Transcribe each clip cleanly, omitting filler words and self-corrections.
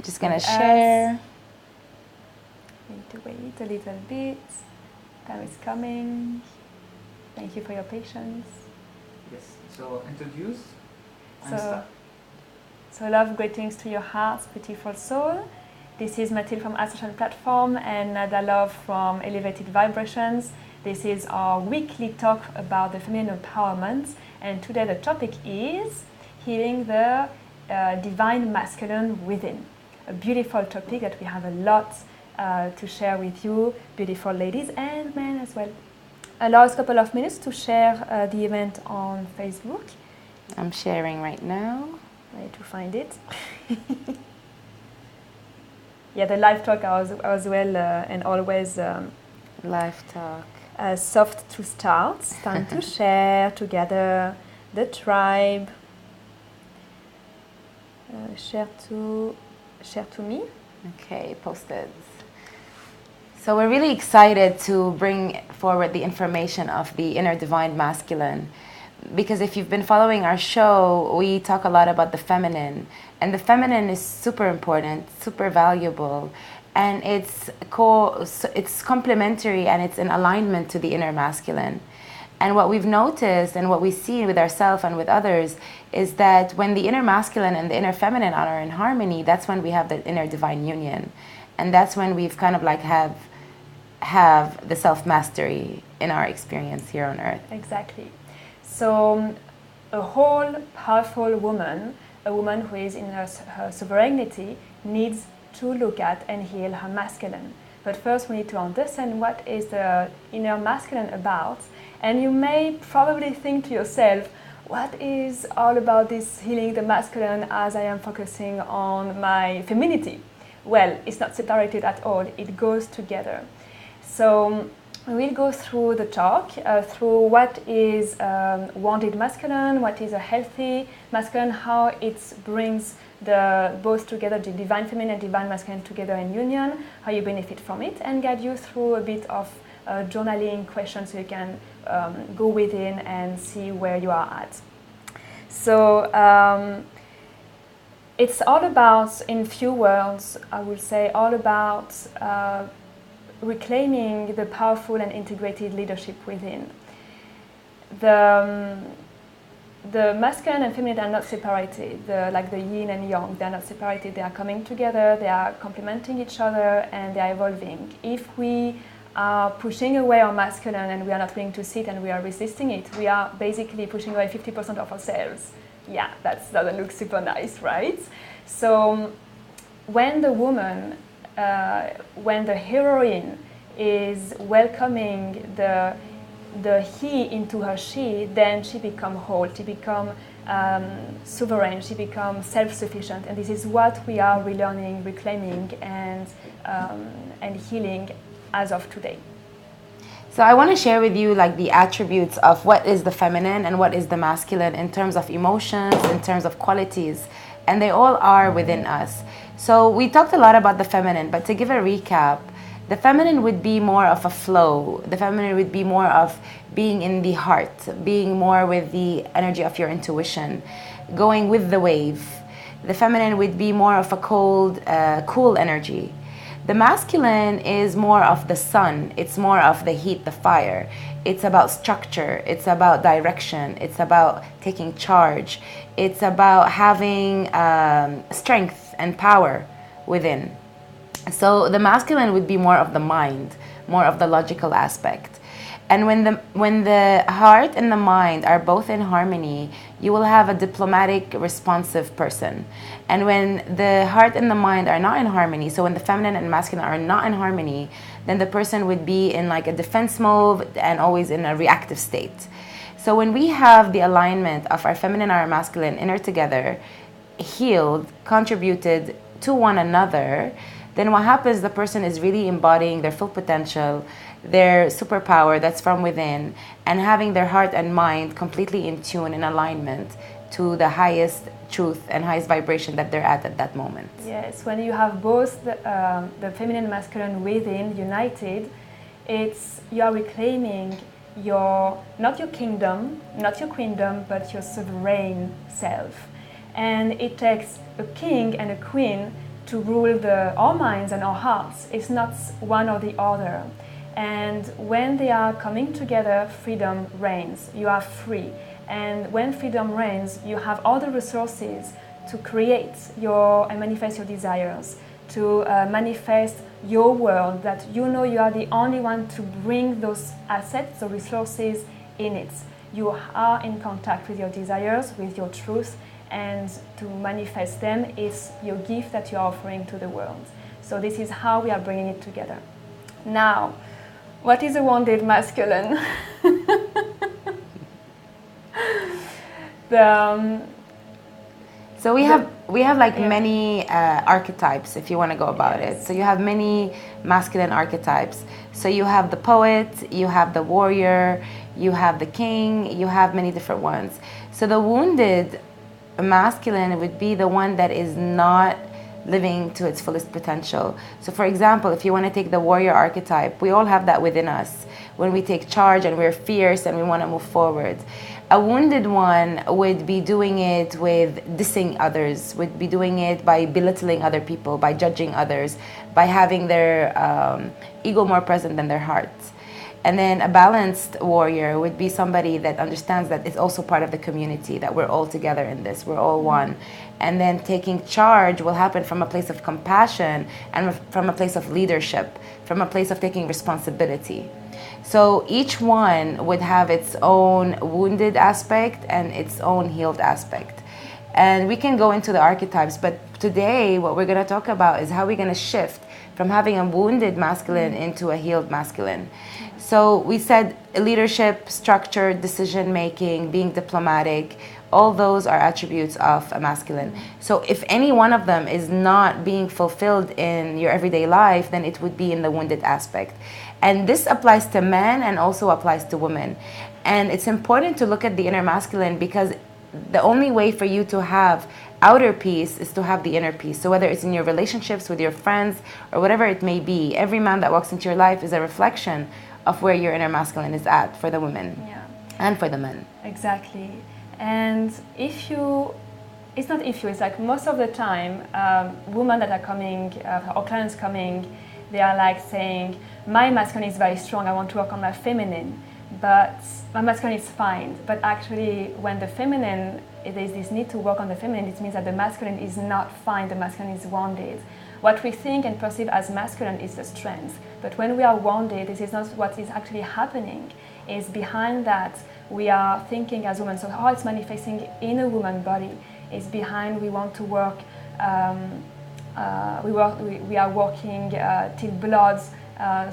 just going to share. Need to wait a little bit. Time is coming. Thank you for your patience. Yes, so introduce and So, start. so love, greetings to your hearts, beautiful soul. This is Mathilde from Ascension platform and Nada Love from Elevated Vibrations. This is our weekly talk about the feminine empowerment, and today the topic is healing the divine masculine within. A beautiful topic that we have a lot to share with you, beautiful ladies and men as well. Allow us a couple of minutes to share the event on Facebook. I'm sharing right now. I need to find it. Yeah, the live talk as well, and always Live talk. soft to start. Time to share together the tribe. Share to me. Okay, posted. So we're really excited to bring forward the information of the inner divine masculine, because if you've been following our show, we talk a lot about the feminine, and the feminine is super important, super valuable, and it's complementary and it's in alignment to the inner masculine. And what we've noticed and what we see with ourselves and with others is that when the inner masculine and the inner feminine are in harmony, that's when we have the inner divine union, and that's when we've kind of like have the self-mastery in our experience here on earth. Exactly. So a whole powerful woman, a woman who is in her sovereignty, needs to look at and heal her masculine. But first we need to understand what is the inner masculine about. And you may probably think to yourself, what is all about this healing the masculine as I am focusing on my femininity? Well, it's not separated at all, it goes together. So we'll go through the talk, through what is wanted masculine, what is a healthy masculine, how it brings both together, the divine feminine and divine masculine together in union, how you benefit from it, and guide you through a bit of journaling questions so you can go within and see where you are at. So it's all about, in few words, I will say, all about reclaiming the powerful and integrated leadership within. The masculine and feminine are not separated, like the yin and yang, they are not separated, they are coming together, they are complementing each other, and they are evolving. If we are pushing away our masculine and we are not willing to sit and we are resisting it, we are basically pushing away 50% of ourselves. Yeah, that doesn't look super nice, right? So when the woman, when the heroine is welcoming the he into her she, then she becomes whole, she becomes sovereign, she becomes self-sufficient, and this is what we are relearning, reclaiming, and healing as of today. So I want to share with you like the attributes of what is the feminine and what is the masculine in terms of emotions, in terms of qualities, and they all are within us. So we talked a lot about the feminine, but to give a recap, the feminine would be more of a flow. The feminine would be more of being in the heart, being more with the energy of your intuition, going with the wave. The feminine would be more of a cold, cool energy. The masculine is more of the sun. It's more of the heat, the fire. It's about structure. It's about direction. It's about taking charge. It's about having strength and power within. So the masculine would be more of the mind, more of the logical aspect. And when the heart and the mind are both in harmony, you will have a diplomatic, responsive person. And when the heart and the mind are not in harmony, so when the feminine and masculine are not in harmony, then the person would be in like a defense mode and always in a reactive state. So when we have the alignment of our feminine and our masculine inner together, healed, contributed to one another, then what happens, the person is really embodying their full potential, their superpower that's from within, and having their heart and mind completely in tune, in alignment to the highest truth and highest vibration that they're at that moment. Yes, when you have both the feminine and masculine within united, you are reclaiming not your kingdom, not your queendom, but your sovereign self. And it takes a king and a queen to rule our minds and our hearts. It's not one or the other. And when they are coming together, freedom reigns. You are free. And when freedom reigns, you have all the resources to create and manifest your desires, to manifest your world, that you know you are the only one to bring those assets, the resources in it. You are in contact with your desires, with your truth, and to manifest them is your gift that you are offering to the world. So this is how we are bringing it together. Now, what is a wounded masculine? So we have like many archetypes, if you want to go about it. So you have many masculine archetypes. So you have the poet, you have the warrior, you have the king, you have many different ones. So the wounded masculine would be the one that is not living to its fullest potential. So for example, if you want to take the warrior archetype, we all have that within us when we take charge and we're fierce and we want to move forward. A wounded one would be doing it with dissing others, would be doing it by belittling other people, by judging others, by having their ego more present than their heart. And then a balanced warrior would be somebody that understands that it's also part of the community, that we're all together in this, we're all one. And then taking charge will happen from a place of compassion and from a place of leadership, from a place of taking responsibility. So each one would have its own wounded aspect and its own healed aspect. And we can go into the archetypes, but today what we're going to talk about is how we're going to shift from having a wounded masculine into a healed masculine. So we said leadership, structure, decision making, being diplomatic, all those are attributes of a masculine. So if any one of them is not being fulfilled in your everyday life, then it would be in the wounded aspect. And this applies to men and also applies to women. And it's important to look at the inner masculine, because the only way for you to have outer peace is to have the inner peace. So whether it's in your relationships with your friends or whatever it may be, every man that walks into your life is a reflection of where your inner masculine is at for the women and for the men. Exactly. And it's like most of the time, women that are coming, or clients coming, they are like saying, my masculine is very strong, I want to work on my feminine, but my masculine is fine. But actually, when the feminine, there's this need to work on the feminine, it means that the masculine is not fine, the masculine is wounded. What we think and perceive as masculine is the strength. But when we are wounded, this is not what is actually happening. Is behind that, we are thinking as women, so how it's manifesting in a woman body is behind, we want to work, we are working till blood,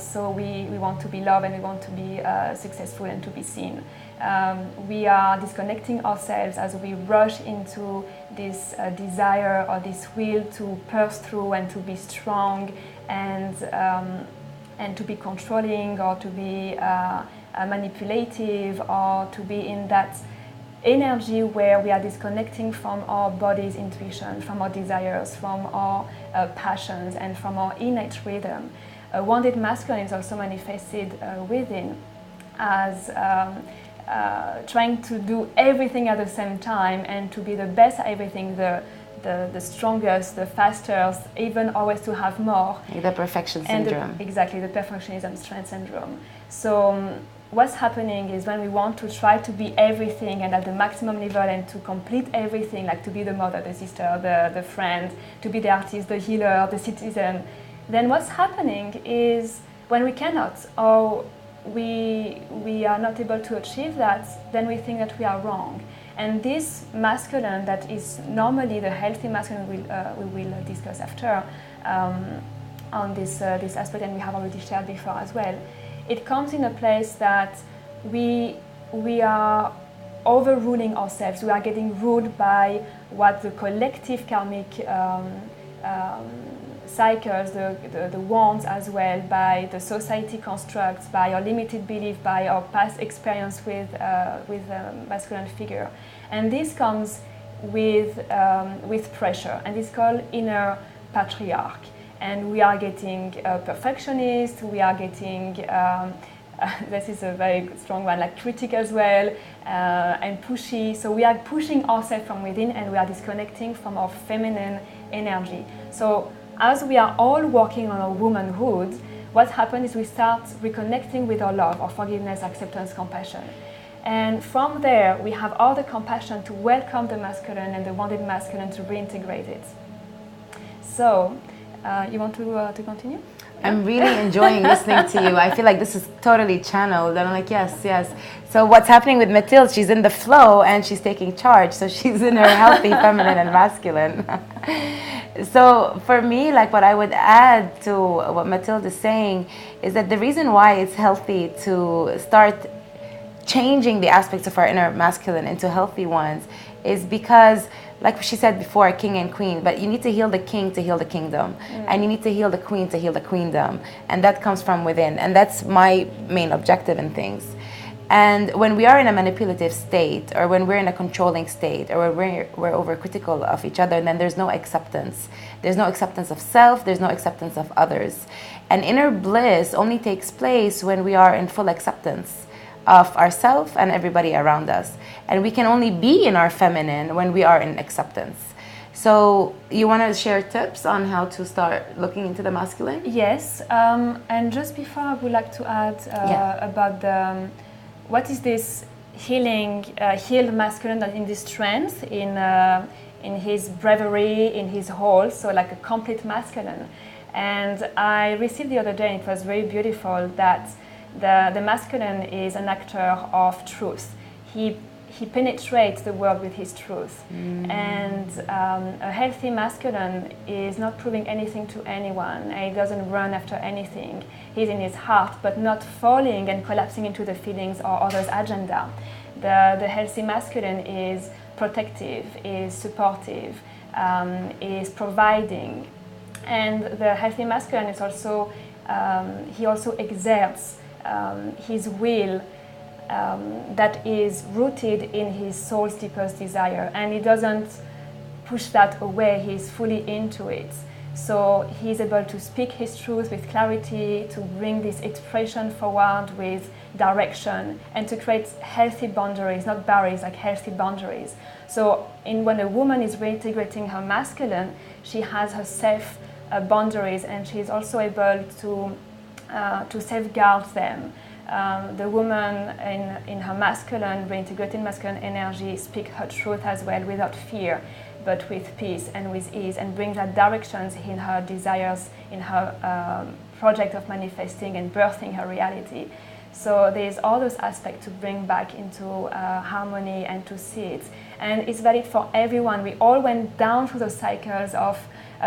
so we want to be loved and we want to be successful and to be seen. We are disconnecting ourselves as we rush into this desire or this will to burst through and to be strong and to be controlling or to be manipulative or to be in that energy where we are disconnecting from our body's intuition, from our desires, from our passions and from our innate rhythm. Wounded masculine is also manifested within as trying to do everything at the same time and to be the best at everything, the strongest, the fastest, even always to have more. The perfection syndrome. Exactly, the perfectionism strength syndrome. So what's happening is when we want to try to be everything and at the maximum level and to complete everything, like to be the mother, the sister, the friend, to be the artist, the healer, the citizen, then what's happening is when we cannot or we are not able to achieve that, then we think that we are wrong. And this masculine that is normally the healthy masculine we will discuss after on this aspect, and we have already shared before as well. It comes in a place that we are overruling ourselves. We are getting ruled by what the collective karmic cycles, the wants as well, by the society constructs, by our limited belief, by our past experience with a masculine figure. And this comes with pressure, and it's called inner patriarch. And we are getting perfectionist, we are getting, this is a very strong one, like critic as well, and pushy. So we are pushing ourselves from within and we are disconnecting from our feminine energy. So as we are all working on our womanhood, what happens is we start reconnecting with our love, our forgiveness, acceptance, compassion. And from there, we have all the compassion to welcome the masculine and the wounded masculine to reintegrate it. So, you want to continue? I'm really enjoying listening to you. I feel like this is totally channeled. And I'm like, yes, yes. So what's happening with Mathilde, she's in the flow and she's taking charge. So she's in her healthy feminine and masculine. So for me, like what I would add to what Mathilde is saying is that the reason why it's healthy to start changing the aspects of our inner masculine into healthy ones is because, like she said before, king and queen, but you need to heal the king to heal the kingdom. And you need to heal the queen to heal the queendom. And that comes from within. And that's my main objective in things. And when we are in a manipulative state, or when we're in a controlling state, or when we're overcritical of each other, then there's no acceptance. There's no acceptance of self, there's no acceptance of others. And inner bliss only takes place when we are in full acceptance of ourselves and everybody around us. And we can only be in our feminine when we are in acceptance. So you want to share tips on how to start looking into the masculine? Yes, and just before I would like to add about the what is this healed masculine in this strength, in his bravery, in his whole, so like a complete masculine. And I received the other day, and it was very beautiful, that the masculine is an actor of truth. He penetrates the world with his truth. And a healthy masculine is not proving anything to anyone. He doesn't run after anything. He's in his heart, but not falling and collapsing into the feelings or others' agenda. The healthy masculine is protective, is supportive, is providing. And the healthy masculine is also, he also exerts his will that is rooted in his soul's deepest desire, and he doesn't push that away. He's fully into it, so he's able to speak his truth with clarity, to bring this expression forward with direction, and to create healthy boundaries, not barriers, like healthy boundaries. So when a woman is reintegrating her masculine, she has her self boundaries, and she's also able to safeguard them. The woman in her masculine, reintegrating masculine energy, speak her truth as well without fear, but with peace and with ease, and bring that directions in her desires, in her project of manifesting and birthing her reality. So there's all those aspects to bring back into harmony and to see it. And it's valid for everyone. We all went down through those cycles of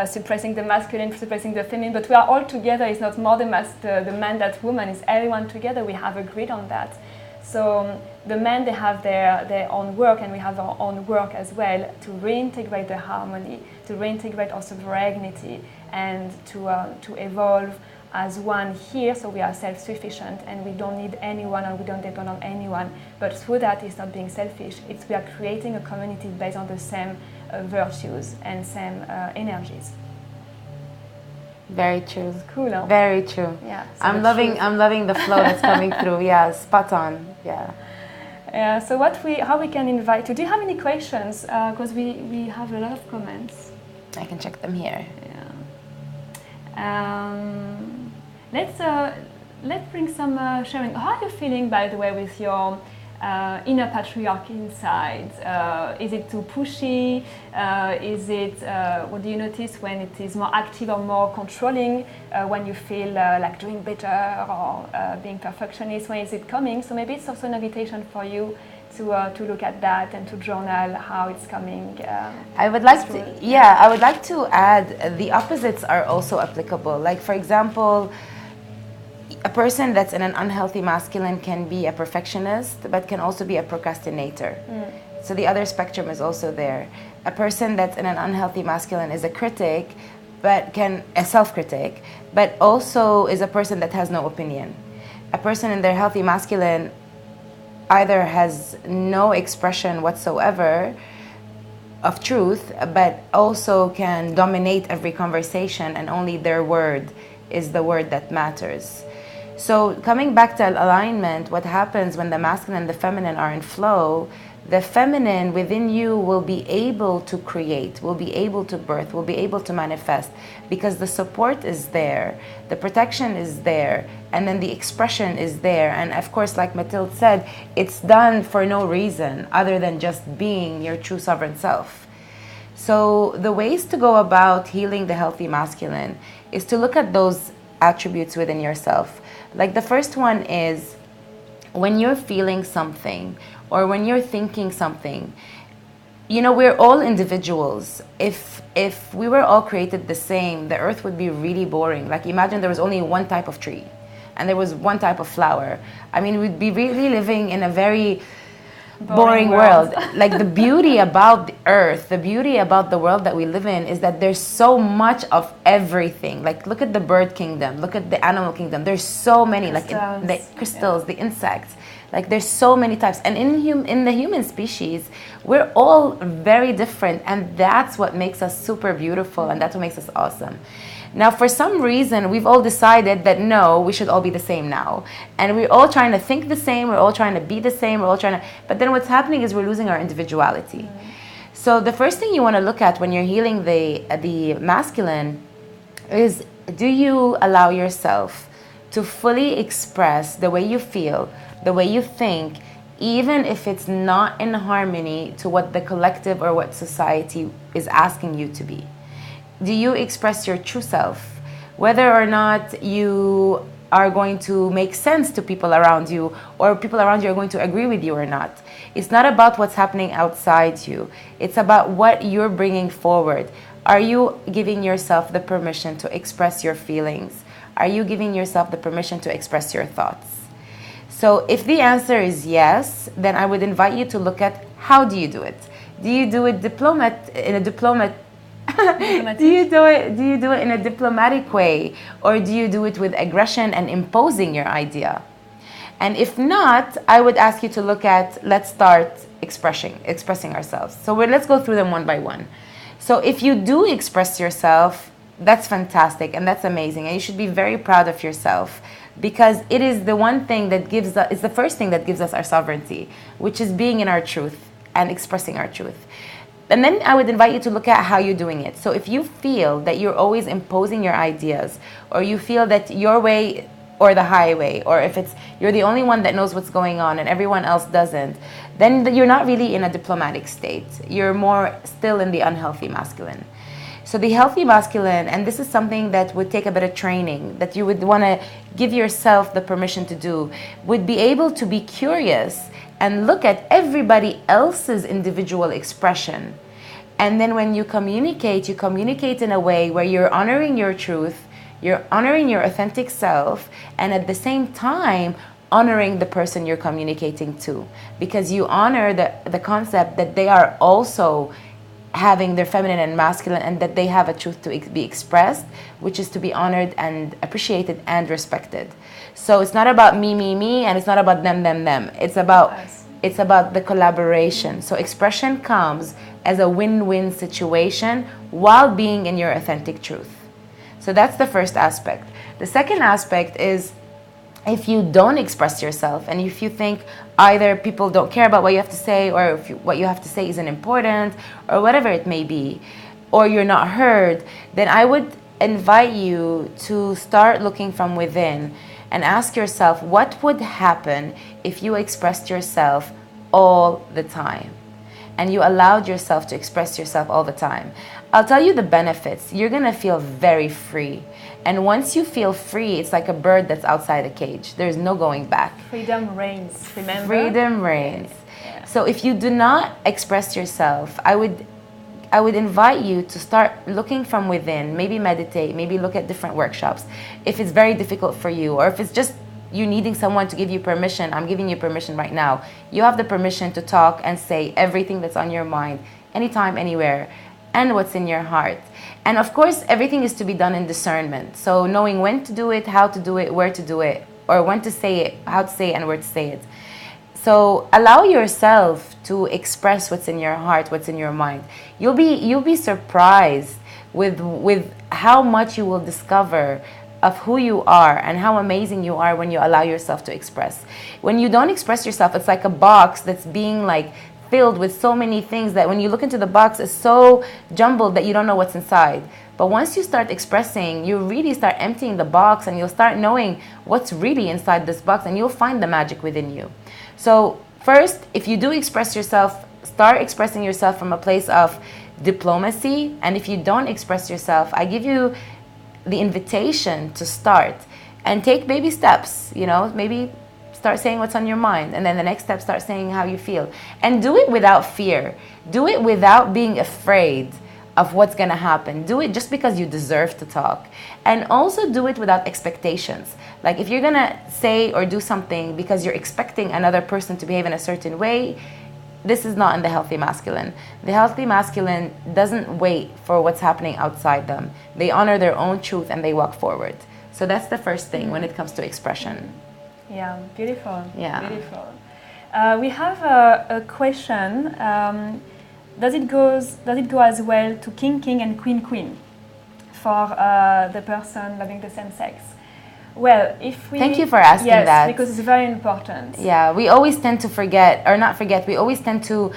suppressing the masculine, suppressing the feminine, but we are all together. It's not more the man that woman, it's everyone together. We have agreed on that. So the men, they have their own work, and we have our own work as well to reintegrate the harmony, to reintegrate our sovereignty, and to evolve as one here, so we are self-sufficient and we don't need anyone, or we don't depend on anyone. But through that, it's not being selfish. We are creating a community based on the same virtues and same energies. Very true. It's cool, huh? Very true. Yeah. So I'm loving the flow that's coming through. Yeah, spot on. Yeah. Yeah. So how we can invite you? Do you have any questions? Because we have a lot of comments. I can check them here. Let's bring some sharing. How are you feeling, by the way, with your inner patriarch inside? Is it too pushy? What do you notice when it is more active or more controlling? When you feel like doing better or being perfectionist? When is it coming? So maybe it's also an invitation for you to look at that and to journal how it's coming. I would like to add the opposites are also applicable. Like, for example, a person that's in an unhealthy masculine can be a perfectionist, but can also be a procrastinator. So the other spectrum is also there. A person that's in an unhealthy masculine is a critic, a self-critic, but also is a person that has no opinion. A person in their healthy masculine either has no expression whatsoever of truth, but also can dominate every conversation, and only their word is the word that matters. So coming back to alignment, what happens when the masculine and the feminine are in flow, the feminine within you will be able to create, will be able to birth, will be able to manifest, because the support is there, the protection is there, and then the expression is there. And of course, like Mathilde said, it's done for no reason other than just being your true sovereign self. So the ways to go about healing the healthy masculine is to look at those attributes within yourself. Like the first one is when you're feeling something or when you're thinking something, you know, we're all individuals. If we were all created the same, the earth would be really boring. Like imagine there was only one type of tree and there was one type of flower. I mean, we'd be really living in a very boring world. Like the beauty about the earth, the beauty about the world that we live in is that there's so much of everything. Like look at the bird kingdom, look at the animal kingdom. There's so many, like the crystals, the insects. Like there's so many types. And in the human species, we're all very different, and that's what makes us super beautiful, and that's what makes us awesome. Now, for some reason, we've all decided that no, we should all be the same now. And we're all trying to think the same, we're all trying to be the same, we're all trying to... But then what's happening is we're losing our individuality. Mm-hmm. So the first thing you want to look at when you're healing the masculine is, do you allow yourself to fully express the way you feel, the way you think, even if it's not in harmony to what the collective or what society is asking you to be? Do you express your true self, whether or not you are going to make sense to people around you, or people around you are going to agree with you or not? It's not about what's happening outside you. It's about what you're bringing forward. Are you giving yourself the permission to express your feelings? Are you giving yourself the permission to express your thoughts? So if the answer is yes, then I would invite you to look at, how do you do it? Do you do it do you do it in a diplomatic way, or do you do it with aggression and imposing your idea? And if not, I would ask you to look at, let's start expressing ourselves. So let's go through them one by one. So if you do express yourself, that's fantastic and that's amazing, and you should be very proud of yourself, because it is the one thing that gives us, it's the first thing that gives us our sovereignty, which is being in our truth and expressing our truth. And then I would invite you to look at how you're doing it. So if you feel that you're always imposing your ideas, or you feel that your way or the highway, or if it's you're the only one that knows what's going on and everyone else doesn't, then you're not really in a diplomatic state. You're more still in the unhealthy masculine. So the healthy masculine, and this is something that would take a bit of training, that you would want to give yourself the permission to do, would be able to be curious and look at everybody else's individual expression. And then when you communicate in a way where you're honoring your truth, you're honoring your authentic self, and at the same time honoring the person you're communicating to, because you honor the concept that they are also having their feminine and masculine, and that they have a truth to be expressed, which is to be honored and appreciated and respected. So it's not about me, and it's not about them. It's about the collaboration. So expression comes as a win-win situation while being in your authentic truth. So that's the first aspect. The second aspect is, if you don't express yourself, and if you think either people don't care about what you have to say, or if what you have to say isn't important, or whatever it may be, or you're not heard, then I would invite you to start looking from within and ask yourself, what would happen if you expressed yourself all the time? And you allowed yourself to express yourself all the time. I'll tell you the benefits. You're gonna feel very free. And once you feel free, it's like a bird that's outside a cage. There's no going back. Freedom reigns, remember? Freedom reigns. Yeah. So if you do not express yourself, I would invite you to start looking from within, maybe meditate, maybe look at different workshops. If it's very difficult for you, or if it's just you needing someone to give you permission, I'm giving you permission right now. You have the permission to talk and say everything that's on your mind, anytime, anywhere, and what's in your heart. And of course, everything is to be done in discernment. So knowing when to do it, how to do it, where to do it, or when to say it, how to say it, and where to say it. So allow yourself to express what's in your heart, what's in your mind. You'll be surprised with how much you will discover of who you are and how amazing you are when you allow yourself to express. When you don't express yourself, it's like a box that's being like filled with so many things that when you look into the box, it's so jumbled that you don't know what's inside. But once you start expressing, you really start emptying the box, and you'll start knowing what's really inside this box, and you'll find the magic within you. So first, if you do express yourself, start expressing yourself from a place of diplomacy. And if you don't express yourself, I give you the invitation to start and take baby steps. You know, maybe start saying what's on your mind, and then the next step, start saying how you feel. And do it without fear. Do it without being afraid of what's going to happen. Do it just because you deserve to talk. And also do it without expectations. Like if you're going to say or do something because you're expecting another person to behave in a certain way, this is not in the healthy masculine. The healthy masculine doesn't wait for what's happening outside them. They honor their own truth and they walk forward. So that's the first thing when it comes to expression. Yeah, beautiful. Yeah. Beautiful. We have a question. Does it go as well to king and queen for the person loving the same sex? Well, if we... Thank you for asking that. Yes, because it's very important. Yeah, we always tend to forget, or not forget, we always tend to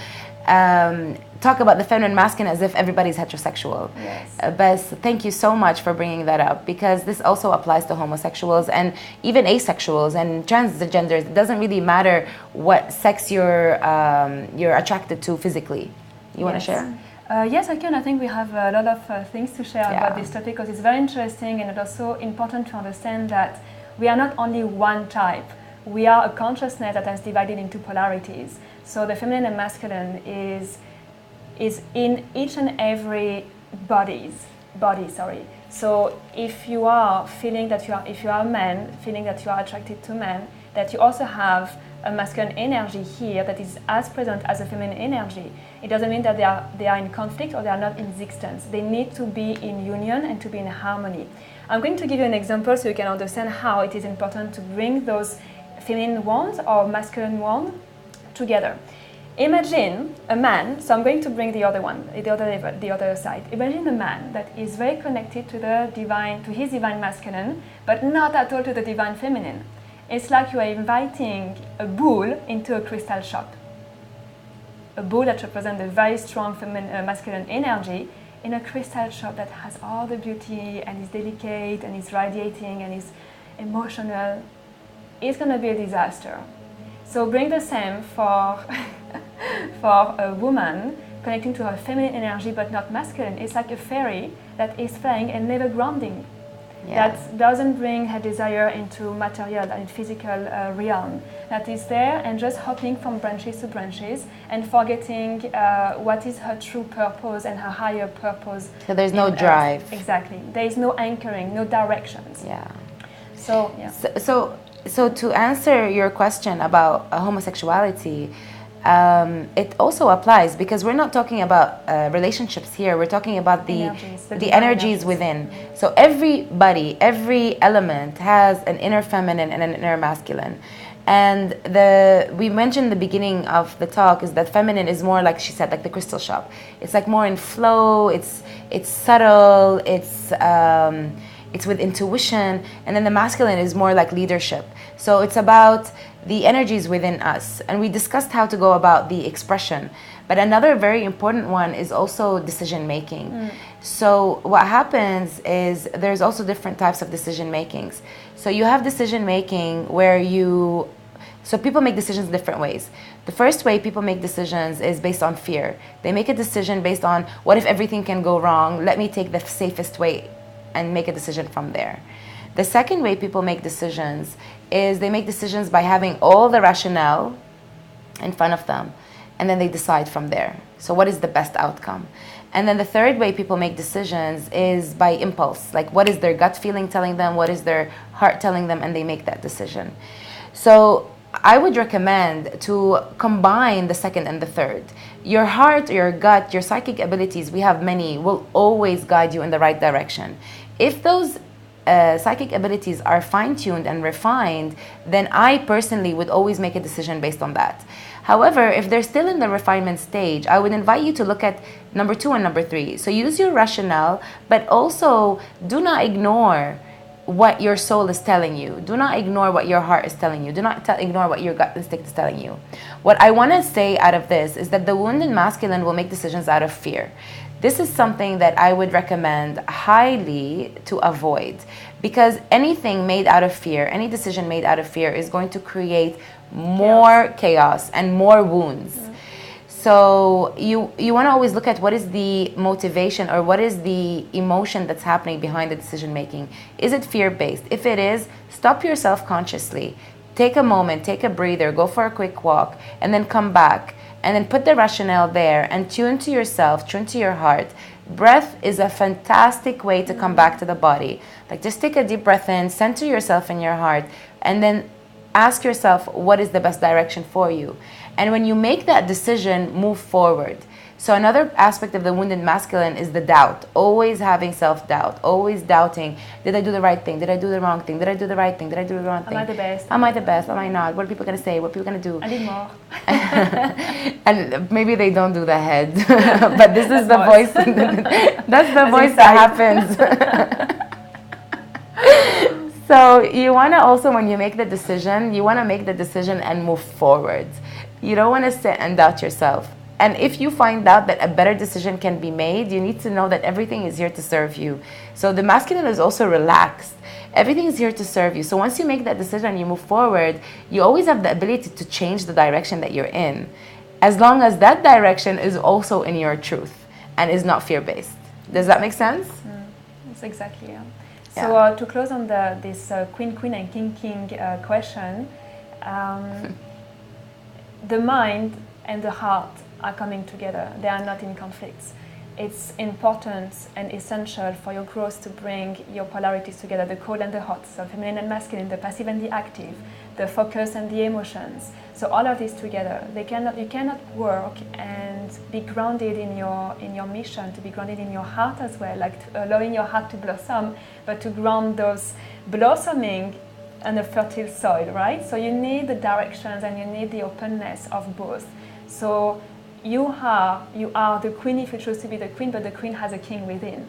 talk about the feminine masculine as if everybody's heterosexual. Yes. But thank you so much for bringing that up, because this also applies to homosexuals and even asexuals and transgenders. It doesn't really matter what sex you're attracted to physically. You want to share? Yes, I can. I think we have a lot of things to share about this topic, because it's very interesting, and it's also important to understand that we are not only one type. We are a consciousness that has divided into polarities. So the feminine and masculine is in each and every body. So if you are feeling that if you are a man, feeling that you are attracted to men, that you also have a masculine energy here that is as present as a feminine energy. It doesn't mean that they are in conflict or they are not in existence. They need to be in union and to be in harmony. I'm going to give you an example so you can understand how it is important to bring those feminine wands or masculine wands together. Imagine a man, so I'm going to bring the other one, the other side. Imagine a man that is very connected to the divine, to his divine masculine, but not at all to the divine feminine. It's like you are inviting a bull into a crystal shop. A bull that represents a very strong masculine energy in a crystal shop that has all the beauty and is delicate and is radiating and is emotional. It's going to be a disaster. So bring the same for a woman connecting to her feminine energy but not masculine. It's like a fairy that is flying and never grounding. Yeah. That doesn't bring her desire into material and physical realm. That is there and just hopping from branches to branches and forgetting what is her true purpose and her higher purpose. So there's no drive. Exactly. There is no anchoring, no directions. Yeah. So, yeah. So to answer your question about homosexuality, it also applies, because we're not talking about relationships here. We're talking about the energies within. So everybody, every element has an inner feminine and an inner masculine. And we mentioned in the beginning of the talk is that feminine is more like she said, like the crystal shop. It's like more in flow. It's subtle. It's with intuition. And then the masculine is more like leadership. So it's about the energies within us. And we discussed how to go about the expression. But another very important one is also decision making. So what happens is there's also different types of decision makings. So you have decision making where so people make decisions different ways. The first way people make decisions is based on fear. They make a decision based on, what if everything can go wrong? Let me take the safest way and make a decision from there. The second way people make decisions is they make decisions by having all the rationale in front of them, and then they decide from there. So what is the best outcome? And then the third way people make decisions is by impulse. Like, what is their gut feeling telling them? What is their heart telling them? And they make that decision. So I would recommend to combine the second and the third. Your heart, your gut, your psychic abilities, we have many, will always guide you in the right direction. If those psychic abilities are fine-tuned and refined, then I personally would always make a decision based on that. However, if they're still in the refinement stage, I would invite you to look at number 2 and number 3. So use your rationale, but also do not ignore what your soul is telling you. Do not ignore what your heart is telling you. Do not ignore what your gut instinct is telling you. What I want to say out of this is that the wounded masculine will make decisions out of fear. This is something that I would recommend highly to avoid, because anything made out of fear, any decision made out of fear is going to create more chaos and more wounds. So you want to always look at what is the motivation or what is the emotion that's happening behind the decision making. Is it fear-based? If it is, stop yourself consciously. Take a moment, take a breather, go for a quick walk, and then come back. And then put the rationale there and tune to yourself, tune to your heart. Breath is a fantastic way to come back to the body. Like, just take a deep breath in, center yourself in your heart, and then ask yourself what is the best direction for you. And when you make that decision, move forward. So another aspect of the wounded masculine is the doubt. Always having self-doubt, always doubting. Did I do the right thing? Did I do the wrong thing? Did I do the right thing? Did I do the wrong thing? Am I the best? Am I the best? Am I not? What are people going to say? What are people going to do? I need more. And maybe they don't do the head. But this is the voice. That's the voice that happens. So you want to also, when you make the decision, you want to make the decision and move forward. You don't want to sit and doubt yourself. And if you find out that a better decision can be made, you need to know that everything is here to serve you. So the masculine is also relaxed. Everything is here to serve you. So once you make that decision and you move forward, you always have the ability to change the direction that you're in, as long as that direction is also in your truth and is not fear-based. Does that make sense? That's exactly, yeah. So to close on this queen and king question, the mind and the heart are coming together. They are not in conflicts. It's important and essential for your growth to bring your polarities together, the cold and the hot, so feminine and masculine, the passive and the active, the focus and the emotions. So all of these together, you cannot work and be grounded in your mission, to be grounded in your heart as well, like allowing your heart to blossom, but to ground those blossoming on a fertile soil, right? So you need the directions and you need the openness of both. So you are the queen if you choose to be the queen, but the queen has a king within.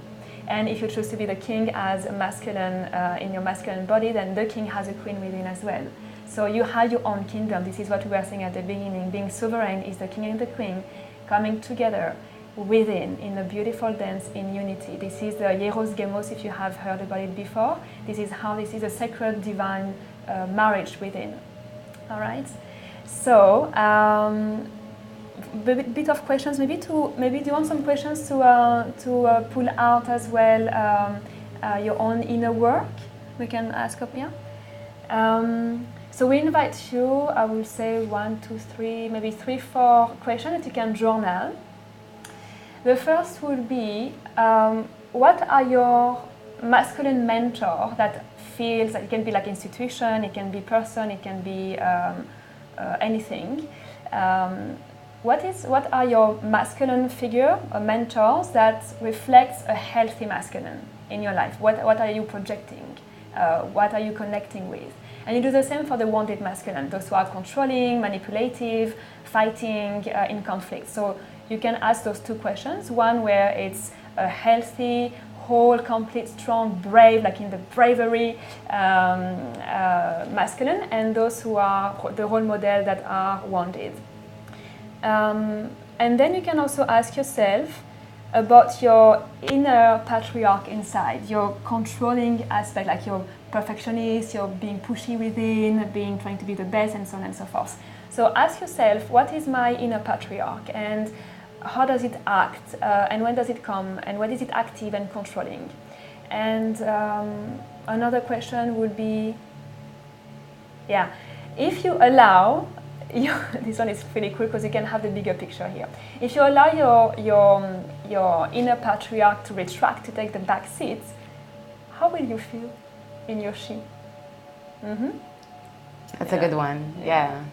And if you choose to be the king as a masculine, in your masculine body, then the king has a queen within as well. So you have your own kingdom. This is what we were saying at the beginning. Being sovereign is the king and the queen coming together within in a beautiful dance in unity. This is the Hieros Gemos, if you have heard about it before. This is a sacred divine marriage within. All right? So, a bit of questions, maybe do you want some questions to pull out as well your own inner work? We can ask up here. So we invite you, I will say 1, 2, 3, maybe 3, 4 questions that you can journal. The first will be, what are your masculine mentor that feels, it can be like institution, it can be person, it can be anything. What are your masculine figure or mentors that reflects a healthy masculine in your life? What are you projecting? What are you connecting with? And you do the same for the wounded masculine, those who are controlling, manipulative, fighting, in conflict. So you can ask those 2 questions. One where it's a healthy, whole, complete, strong, brave, like in the bravery masculine, and those who are the role model that are wounded. And then you can also ask yourself about your inner patriarch inside, your controlling aspect, like your perfectionist, you're being pushy within, trying to be the best, and so on and so forth. So ask yourself, what is my inner patriarch, and how does it act, and when does it come, and when is it active and controlling? And another question would be, if you allow, this one is pretty cool because you can have the bigger picture here. If you allow your inner patriarch to retract, to take the back seat, how will you feel in your she? That's a good one. Yeah.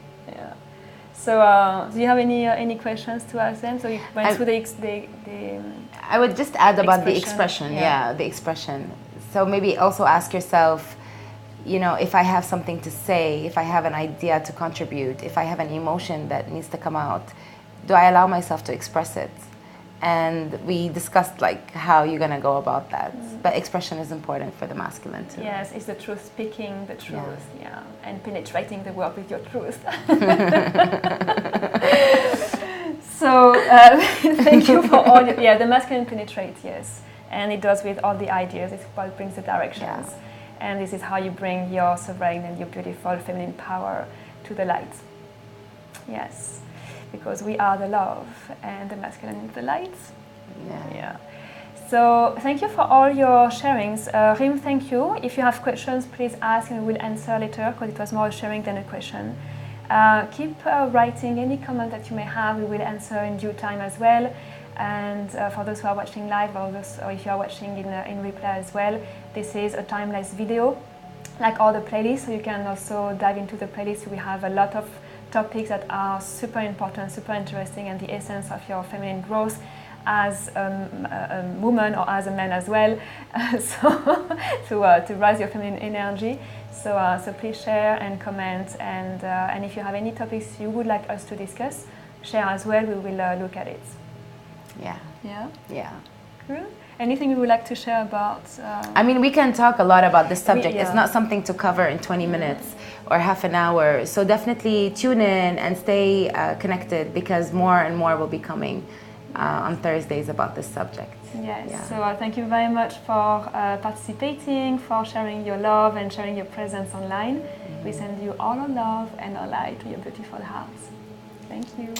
So, do you have any questions to ask them? So you went through the I would just add about the expression. Yeah, the expression. So maybe also ask yourself, if I have something to say, if I have an idea to contribute, if I have an emotion that needs to come out, do I allow myself to express it? and we discussed like how you're gonna go about that. But expression is important for the masculine too. Yes, it's the truth, speaking the truth, and penetrating the world with your truth. So thank you for all. The masculine penetrates, yes, and it does with all the ideas. It's what brings the directions, and this is how you bring your sovereign and your beautiful feminine power to the light. Yes, because we are the love, and the masculine is the light. Yeah. So thank you for all your sharings. Rim, thank you. If you have questions, please ask and we'll answer later, because it was more a sharing than a question. Keep writing any comment that you may have. We will answer in due time as well. And for those who are watching live, or if you are watching in replay as well, this is a time-lapse video, like all the playlists. So you can also dive into the playlist. We have a lot of topics that are super important, super interesting, and the essence of your feminine growth as a woman or as a man as well, to rise your feminine energy. So please share and comment, and if you have any topics you would like us to discuss, share as well. We will look at it. Yeah. Cool. Anything you would like to share about? I mean, we can talk a lot about this subject. It's not something to cover in 20 minutes or half an hour. So definitely tune in and stay connected, because more and more will be coming on Thursdays about this subject. Yes. So thank you very much for participating, for sharing your love and sharing your presence online. We send you all our love and our light to your beautiful hearts. Thank you.